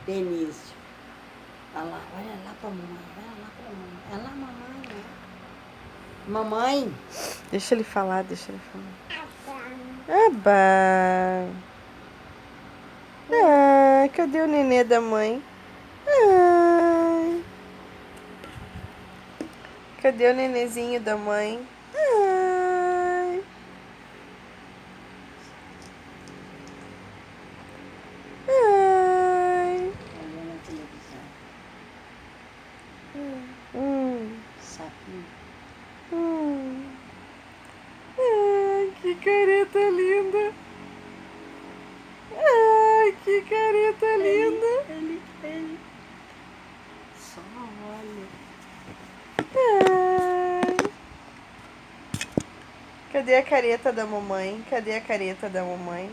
Benício. Olha lá, olha lá pra mamãe, olha lá pra mamãe. Olha lá, mamãe, né? Mamãe. Deixa ele falar, deixa ele falar. Aba. Ah, cadê o nenê da mãe? Ai. Cadê o nenezinho da mãe? Ai. Ai. Olhando na televisão. Hum. Sapinho. Ai, que careta linda. Ai, que careta linda. Ele. Só olha. Ai. Cadê a careta da mamãe? Cadê a careta da mamãe?